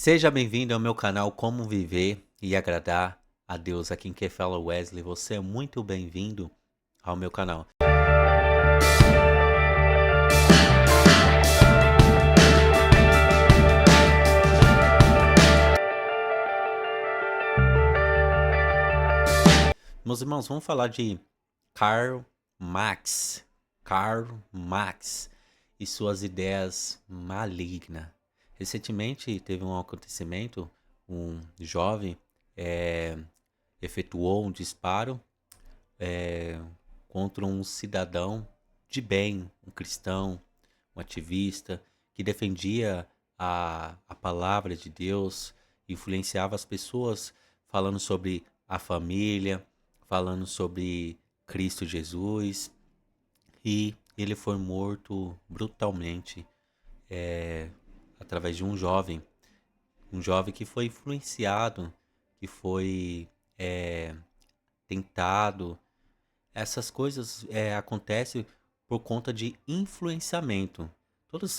Seja bem-vindo ao meu canal Como Viver e Agradar a Deus. Aqui quem fala é Wesley. Você é muito bem-vindo ao meu canal. Meus irmãos, vamos falar de Karl Marx. Karl Marx e suas ideias malignas. Recentemente teve um acontecimento, um jovem efetuou um disparo contra um cidadão de bem, um cristão, um ativista que defendia a palavra de Deus, influenciava as pessoas falando sobre a família, falando sobre Cristo Jesus, e ele foi morto brutalmente através de um jovem que foi influenciado, que foi tentado. Essas coisas acontecem por conta de influenciamento. Todos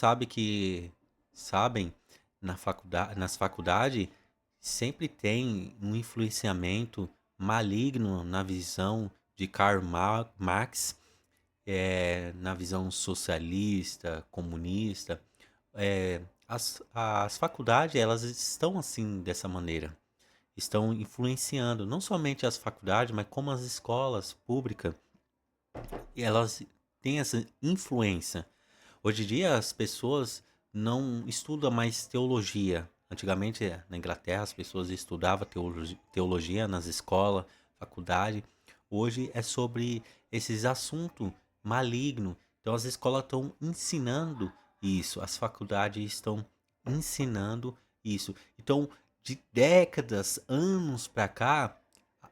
sabem, nas faculdades sempre tem um influenciamento maligno na visão de Karl Marx, na visão socialista, comunista. As faculdades, elas estão assim, dessa maneira. Estão influenciando não somente as faculdades, mas como as escolas públicas, e elas têm essa influência. Hoje em dia as pessoas não estudam mais teologia. Antigamente na Inglaterra as pessoas estudavam teologia nas escolas, faculdade. Hoje é sobre esses assuntos malignos. Então as escolas estão ensinando isso, as faculdades estão ensinando isso. Então de décadas, anos para cá,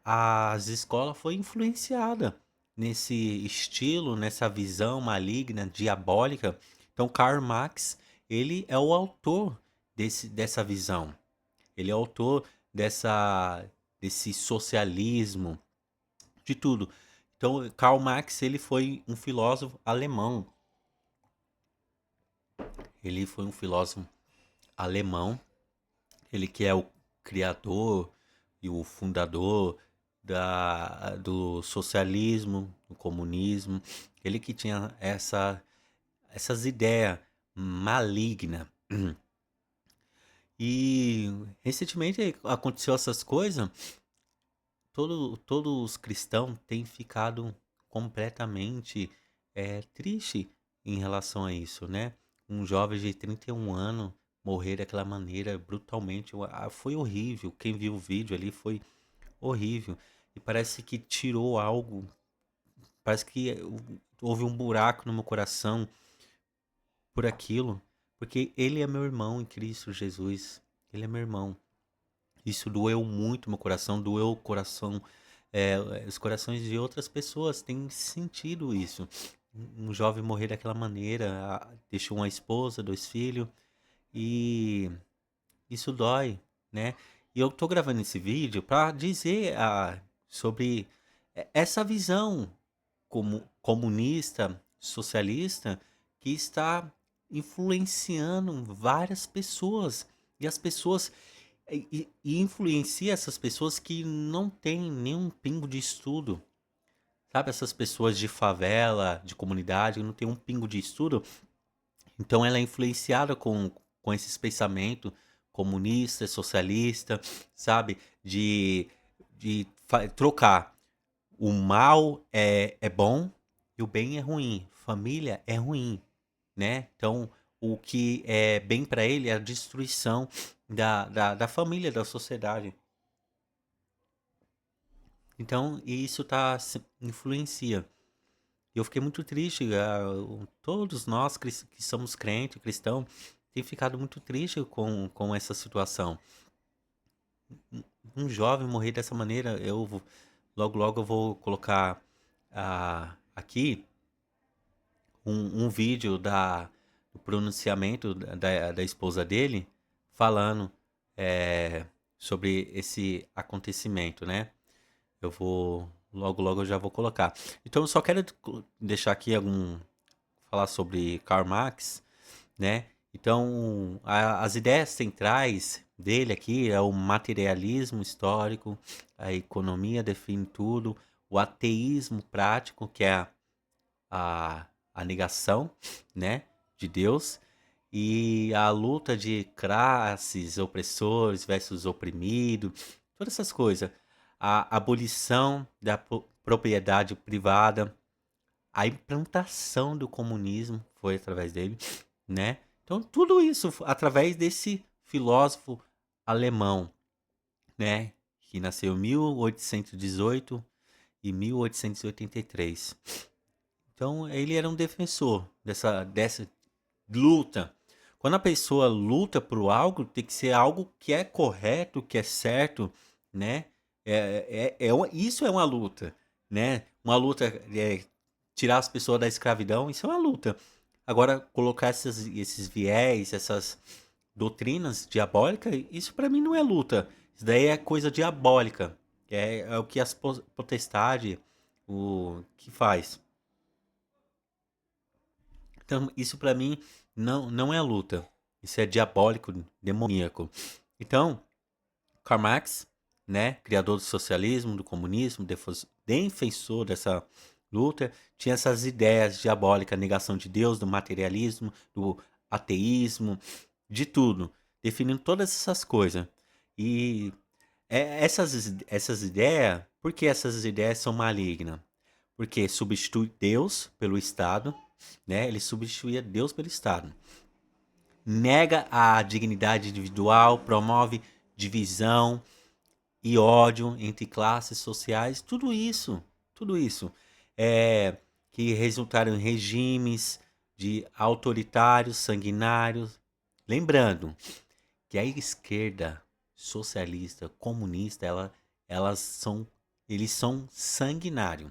as escolas foi influenciada nesse estilo, nessa visão maligna, diabólica. Então, Karl Marx, ele é o autor dessa visão. Ele é o autor desse socialismo, de tudo. Então, Karl Marx, ele foi um filósofo alemão. Ele foi um filósofo alemão. Ele que é o criador e o fundador do socialismo, do comunismo. Ele que tinha essas ideias malignas. E recentemente aconteceu essas coisas, todos os cristãos têm ficado completamente triste em relação a isso, né? Um jovem de 31 anos morrer daquela maneira brutalmente, foi horrível. Quem viu o vídeo ali foi horrível. E parece que tirou algo, parece que houve um buraco no meu coração por aquilo, porque ele é meu irmão em Cristo Jesus. Ele é meu irmão. Isso doeu muito meu coração, doeu o coração, os corações de outras pessoas têm sentido isso. Um jovem morrer daquela maneira, deixou uma esposa, 2 filhos, e isso dói, né? E eu tô gravando esse vídeo para dizer sobre essa visão comunista, socialista, que está influenciando várias pessoas. E as pessoas. E influencia essas pessoas que não têm nenhum pingo de estudo. Sabe, essas pessoas de favela, de comunidade, que não tem um pingo de estudo. Então ela é influenciada com esses pensamentos comunista, socialista, sabe? De trocar. O mal é bom e o bem é ruim. Família é ruim, né? Então, o que é bem para ele é a destruição da família, da sociedade. Então, isso influencia. E eu fiquei muito triste. Todos nós que somos crentes, cristãos, tem ficado muito triste com essa situação. Um jovem morrer dessa maneira, logo logo eu vou colocar aqui um vídeo do pronunciamento da esposa dele falando sobre esse acontecimento, né? Logo logo eu já vou colocar. Então eu só quero deixar aqui falar sobre Karl Marx, né? Então as ideias centrais dele aqui é o materialismo histórico, a economia define tudo, o ateísmo prático, que é a negação, né, de Deus, e a luta de classes, opressores versus oprimido, todas essas coisas. A abolição da propriedade privada, a implantação do comunismo foi através dele, né? Então, tudo isso através desse filósofo alemão, né? Que nasceu em 1818 e 1883. Então, ele era um defensor dessa luta. Quando a pessoa luta por algo, tem que ser algo que é correto, que é certo, né? Isso é uma luta, né? Uma luta tirar as pessoas da escravidão, isso é uma luta. Agora, colocar esses viés, essas doutrinas diabólicas, isso para mim não é luta. Isso daí é coisa diabólica. É o que as potestades o que faz. Então, isso para mim não é luta. Isso é diabólico, demoníaco. Então, Karl Marx, né, criador do socialismo, do comunismo, defensor dessa luta, tinha essas ideias diabólicas, negação de Deus, do materialismo, do ateísmo, de tudo, definindo todas essas coisas. E essas ideias, por que essas ideias são malignas? Porque substitui Deus pelo Estado, né? Ele substituía Deus pelo Estado. Nega a dignidade individual, promove divisão e ódio entre classes sociais, tudo isso é que resultaram em regimes de autoritários, sanguinários. Lembrando que a esquerda socialista, comunista, eles são sanguinários.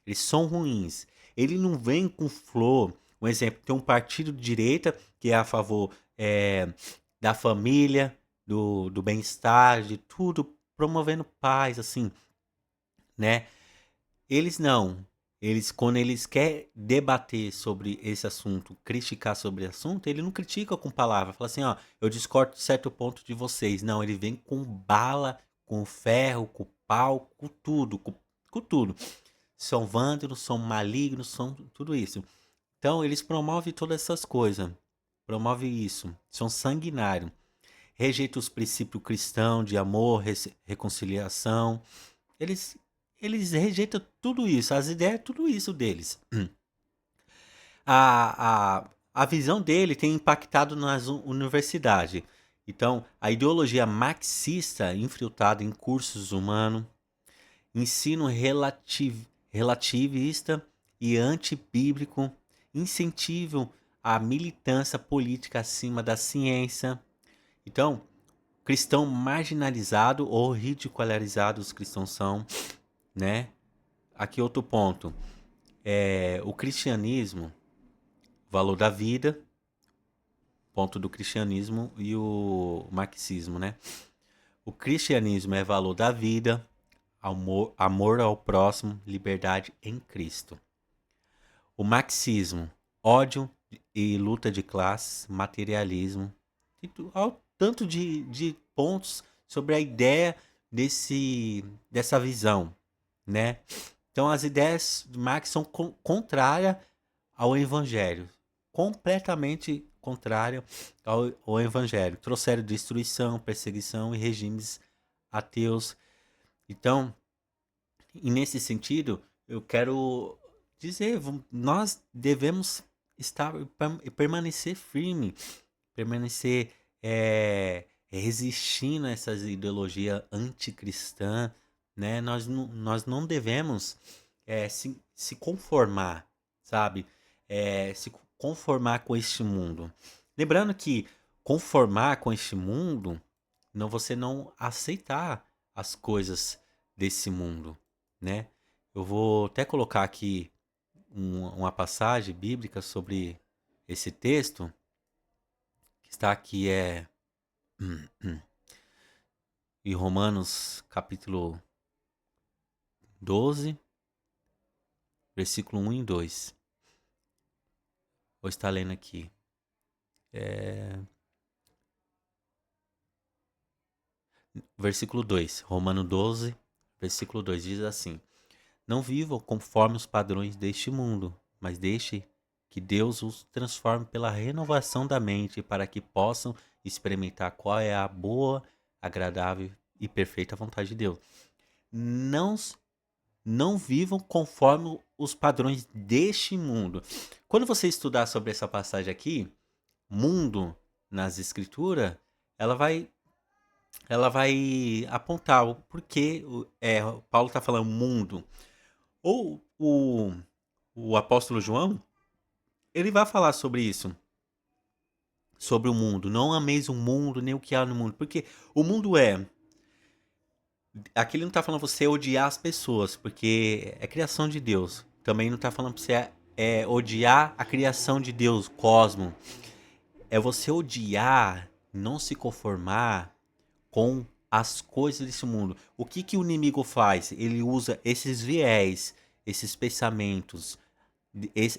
Eles são ruins. Ele não vem com flor. Um exemplo, tem um partido de direita que é a favor da família, do bem-estar, de tudo, promovendo paz, assim, né? Eles não. Quando eles querem debater sobre esse assunto, criticar sobre o assunto, ele não critica com palavras. Fala assim, ó, eu discordo de certo ponto de vocês. Não, ele vem com bala, com ferro, com pau, com tudo. São vândalos, são malignos, são tudo isso. Então, eles promovem todas essas coisas. Promovem isso. São sanguinários. Rejeitam os princípios cristãos de amor, reconciliação. Eles, eles rejeitam tudo isso. As ideias, tudo isso deles. A visão dele tem impactado nas universidades. Então, a ideologia marxista infiltrada em cursos humanos, ensino relativista e antibíblico, incentivam a militância política acima da ciência. Então, cristão marginalizado ou ridicularizado os cristãos são, né? Aqui outro ponto. O cristianismo, valor da vida, ponto do cristianismo e o marxismo, né? O cristianismo é valor da vida, amor ao próximo, liberdade em Cristo. O marxismo, ódio e luta de classes, materialismo. Tanto de pontos sobre a ideia dessa visão, né? Então as ideias de Marx são contrárias ao evangelho. Completamente contrárias ao evangelho. Trouxeram destruição, perseguição e regimes ateus. Então, e nesse sentido, eu quero dizer, nós devemos permanecer firme, permanecer resistindo a essas ideologias anticristãs, né? Nós não devemos se conformar, sabe? Se conformar com este mundo. Lembrando que conformar com este mundo, não você não aceitar as coisas desse mundo, né? Eu vou até colocar aqui uma passagem bíblica sobre esse texto, que está aqui em Romanos capítulo 12, versículo 1 e 2. Vou estar lendo aqui. Versículo 2, Romano 12, versículo 2 diz assim: Não vivam conforme os padrões deste mundo, mas deixe que Deus os transforme pela renovação da mente para que possam experimentar qual é a boa, agradável e perfeita vontade de Deus. Não, não vivam conforme os padrões deste mundo. Quando você estudar sobre essa passagem aqui, mundo nas escrituras, ela vai ela vai apontar o porquê o Paulo está falando mundo. Ou o apóstolo João, ele vai falar sobre isso, sobre o mundo. Não ameis o mundo, nem o que há no mundo. Porque o mundo é. Aqui ele não está falando pra você odiar as pessoas, porque é criação de Deus. Também não está falando pra você odiar a criação de Deus, cosmo. É você odiar, não se conformar com as coisas desse mundo. O que, que o inimigo faz? Ele usa esses viés, esses pensamentos, esse,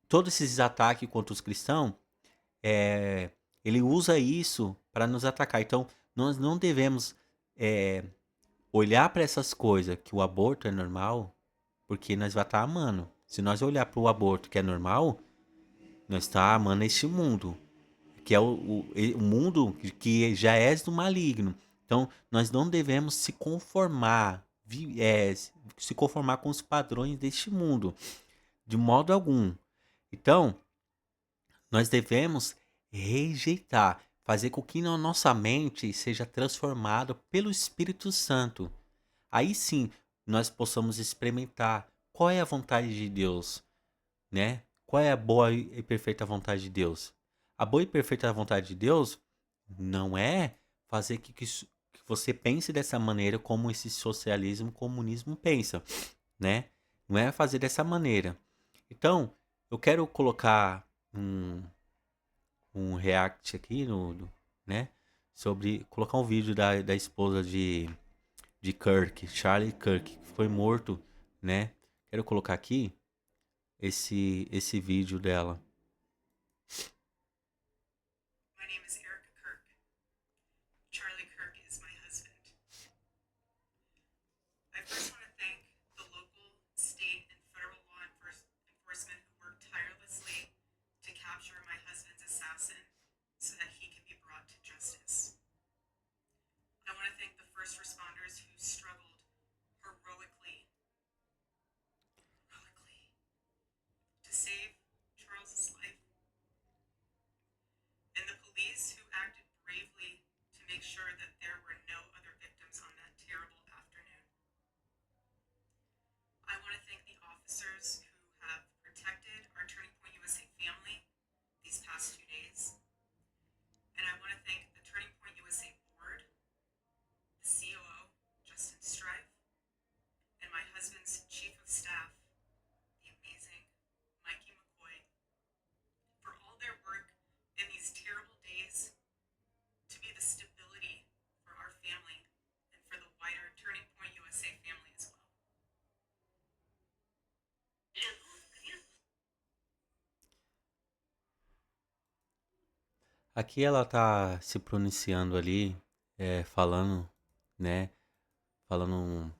todos esses ataques contra os cristãos, é, ele usa isso para nos atacar. Então, nós não devemos é, olhar para essas coisas, que o aborto é normal, porque nós vamos estar amando. Se nós olhar para o aborto que é normal, nós está amando este mundo, que é o mundo que já é do maligno. Então, nós não devemos se conformar, se conformar com os padrões deste mundo, de modo algum. Então, nós devemos rejeitar, fazer com que a nossa mente seja transformada pelo Espírito Santo. Aí sim, nós possamos experimentar qual é a vontade de Deus, né? Qual é a boa e perfeita vontade de Deus? A boa e perfeita vontade de Deus não é fazer que você pense dessa maneira como esse socialismo, comunismo pensa, né? Não é fazer dessa maneira. Então, eu quero colocar um react aqui né? Sobre colocar um vídeo da esposa de Kirk, Charlie Kirk, que foi morto, né? Quero colocar aqui esse vídeo dela. My name is Erica Kirk. Charlie Kirk is my husband. I first want to thank the local, state, and federal law enforcement who worked tirelessly to capture my husband's assassin so that he can be brought to justice. I want to thank the first responders who struggled heroically to save Charles's life, and the police who acted bravely to make sure that there were no other victims on that terrible afternoon. I want to thank the officers who have protected our Turning Point USA family these past 2 days. And I want to thank the Turning Point USA board, the COO, Justin Strife, and my husband's chief of staff, the amazing Mikey McCoy, for all their work in these terrible days to be the stability for our family and for the wider Turning Point USA family as well. Aqui ela tá se pronunciando ali, falando, né? Falando,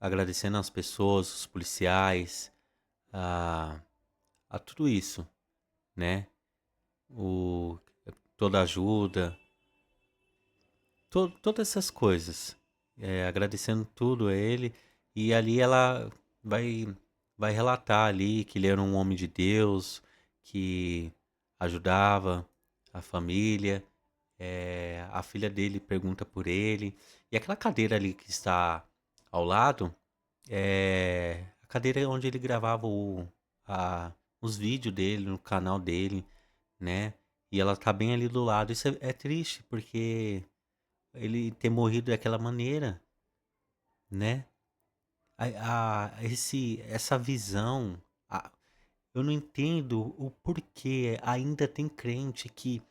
agradecendo às pessoas, os policiais, a, a tudo isso, né? O, toda ajuda, todas essas coisas. Agradecendo tudo a ele. E ali ela vai, vai relatar ali que ele era um homem de Deus, que ajudava a família. A filha dele pergunta por ele. E aquela cadeira ali que está ao lado é a cadeira onde ele gravava os vídeos dele, no canal dele, né? E ela tá bem ali do lado. Isso é triste, porque ele ter morrido daquela maneira, né? Essa visão, eu não entendo o porquê ainda tem crente que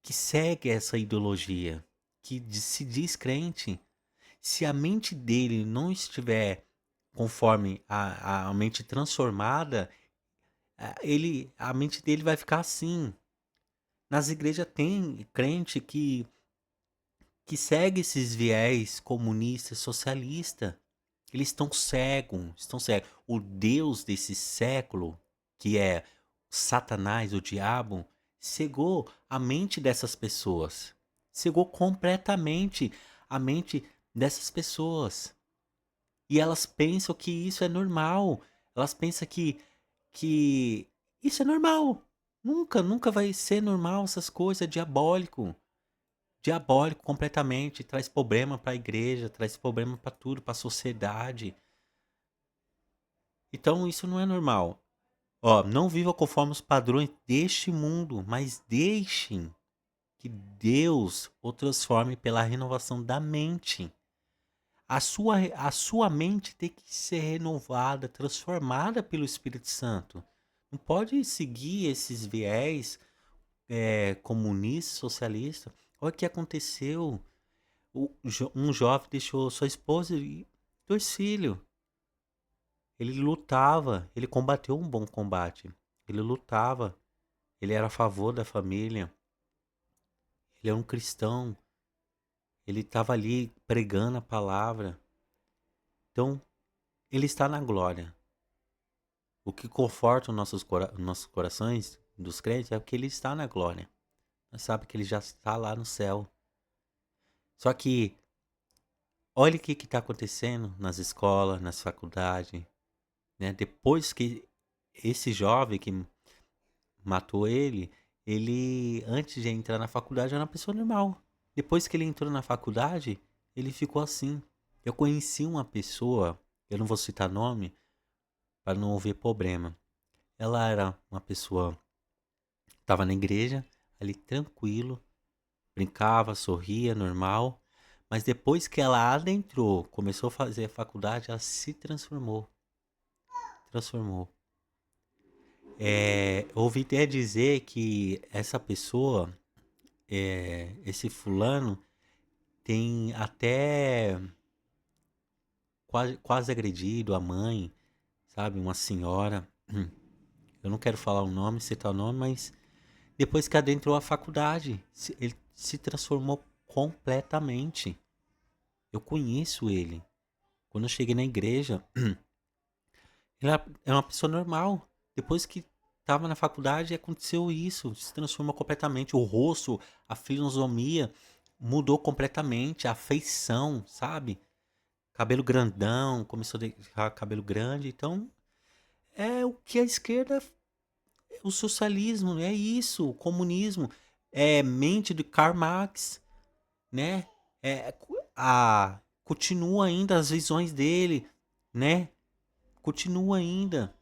segue essa ideologia, se diz crente. Se a mente dele não estiver conforme a mente transformada, a mente dele vai ficar assim. nas igrejas tem crente que segue esses viés comunista, socialista. Eles estão cegos, estão cegos. O Deus desse século, que é Satanás, o diabo, cegou a mente dessas pessoas. Cegou completamente a mente dessas pessoas. E elas pensam que isso é normal. Elas pensam que isso é normal. Nunca, nunca vai ser normal essas coisas, é diabólico. Diabólico completamente, traz problema para a igreja, traz problema para tudo, para a sociedade. Então isso não é normal. Ó, não viva conforme os padrões deste mundo, mas deixem que Deus o transforme pela renovação da mente. A sua mente tem que ser renovada, transformada pelo Espírito Santo. Não pode seguir esses viés comunistas, socialistas. Olha o que aconteceu. Um jovem deixou sua esposa e 2 filhos. Ele lutava, ele combateu um bom combate. Ele lutava, ele era a favor da família. Ele é um cristão. Ele estava ali pregando a palavra. Então, ele está na glória. O que conforta os nossos corações dos crentes é que ele está na glória. Nós sabemos que ele já está lá no céu. Só que, olha o que está acontecendo nas escolas, nas faculdades. Né? Depois que esse jovem que matou ele, antes de entrar na faculdade, era uma pessoa normal. Depois que ele entrou na faculdade, ele ficou assim. Eu conheci uma pessoa, eu não vou citar nome, para não haver problema. Ela era uma pessoa, estava na igreja, ali tranquilo, brincava, sorria, normal. Mas depois que ela adentrou, começou a fazer a faculdade, ela se transformou. Transformou. Ouvi até dizer que essa pessoa, esse fulano, tem até quase agredido a mãe, sabe? Uma senhora. Eu não quero falar o nome, citar o nome, mas depois que adentrou a faculdade, ele se transformou completamente. Eu conheço ele. Quando eu cheguei na igreja, ele era uma pessoa normal. Depois que estava na faculdade, aconteceu isso. Se transformou completamente. O rosto, a fisionomia mudou completamente. A feição, sabe? Cabelo grandão, começou a deixar cabelo grande. Então, é o que a esquerda, o socialismo, é isso. O comunismo. É mente de Karl Marx, né? Continua ainda as visões dele, né? Continua ainda.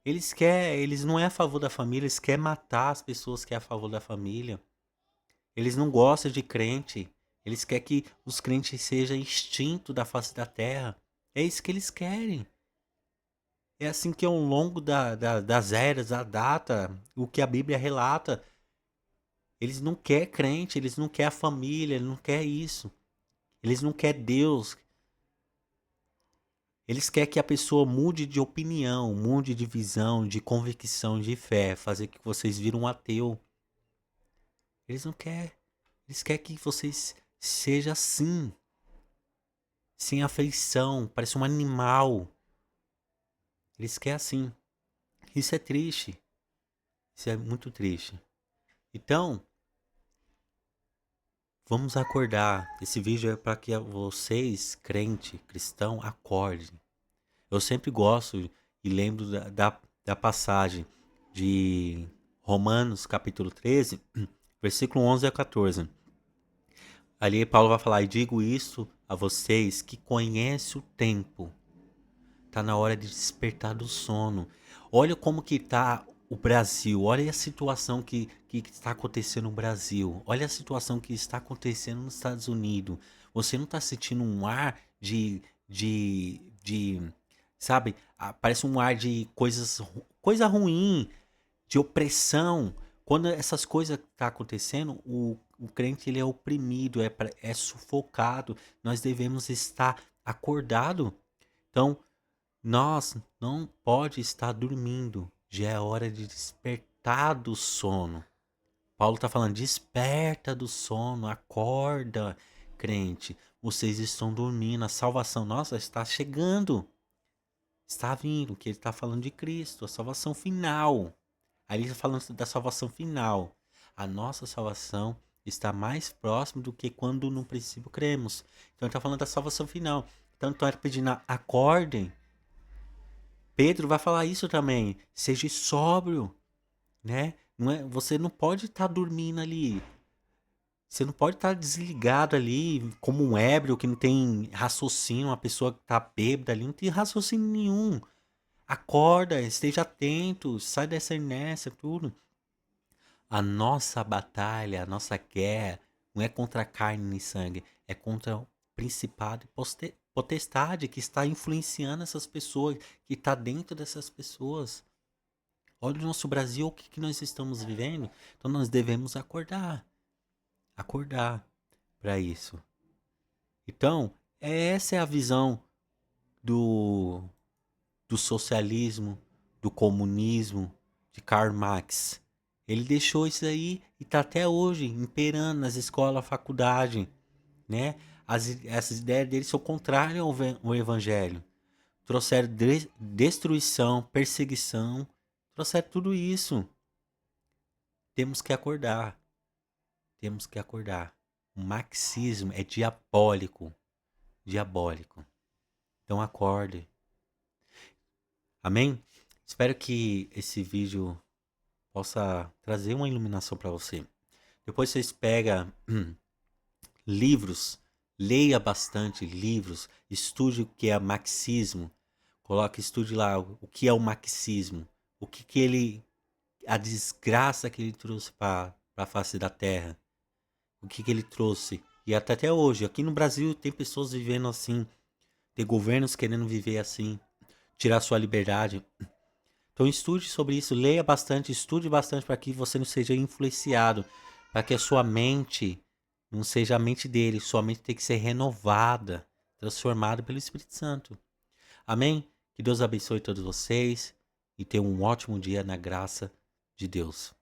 Eles não é a favor da família, eles querem matar as pessoas que é a favor da família. Eles não gostam de crente. Eles querem que os crentes sejam extintos da face da terra. É isso que eles querem. É assim que ao longo das eras, a data, o que a Bíblia relata, eles não querem crente, eles não querem a família, eles não querem isso. Eles não querem Deus. Eles querem que a pessoa mude de opinião, mude de visão, de convicção, de fé, fazer que vocês viram um ateu. Eles não querem. Eles querem que vocês sejam assim, sem afeição, parece um animal. Eles querem assim. Isso é triste. Isso é muito triste. Então, vamos acordar. Esse vídeo é para que vocês, crente, cristão, acordem. Eu sempre gosto e lembro da passagem de Romanos capítulo 13, versículo 11 a 14. Ali Paulo vai falar: e digo isso a vocês que conhecem o tempo. Tá na hora de despertar do sono. Olha como que tá o Brasil. Olha a situação que está acontecendo no Brasil. Olha a situação que está acontecendo nos Estados Unidos. Você não está sentindo um ar de sabe? Parece um ar de coisa ruim, de opressão. Quando essas coisas tá acontecendo, o crente ele é oprimido, é sufocado. Nós devemos estar acordado. Então, nós não pode estar dormindo. Já é hora de despertar do sono. Paulo está falando, desperta do sono, acorda, crente. Vocês estão dormindo, a salvação, nossa, está chegando. Está vindo, que ele está falando de Cristo, a salvação final. Aí ele está falando da salvação final. A nossa salvação está mais próxima do que quando no princípio cremos. Então ele está falando da salvação final. Então ele está pedindo, acordem. Pedro vai falar isso também. Seja sóbrio, né? Você não pode estar dormindo ali. Você não pode estar desligado ali como um ébrio que não tem raciocínio, uma pessoa que está bêbada ali, não tem raciocínio nenhum. Acorda, esteja atento, sai dessa inércia, tudo. A nossa batalha, a nossa guerra, não é contra carne e sangue, é contra o principado e potestade que está influenciando essas pessoas, que está dentro dessas pessoas. Olha o nosso Brasil, o que nós estamos vivendo. Então nós devemos acordar para isso. Então, essa é a visão do, do socialismo, do comunismo, de Karl Marx. Ele deixou isso aí e está até hoje imperando nas escolas, faculdade, né? Essas ideias dele são contrárias ao evangelho. Trouxeram destruição, perseguição, trouxeram tudo isso. Temos que acordar. Temos que acordar. O marxismo é diabólico. Diabólico. Então acorde. Amém? Espero que esse vídeo possa trazer uma iluminação para você. Depois vocês pegam livros, leia bastante livros, estude o que é marxismo, estude lá o que é o marxismo, o que ele, a desgraça que ele trouxe para a face da terra, o que ele trouxe. E até hoje, aqui no Brasil tem pessoas vivendo assim, tem governos querendo viver assim, tirar sua liberdade. Então estude sobre isso, leia bastante, estude bastante para que você não seja influenciado, para que a sua mente não seja a mente dele, sua mente tem que ser renovada, transformada pelo Espírito Santo. Amém? Que Deus abençoe todos vocês e tenham um ótimo dia na graça de Deus.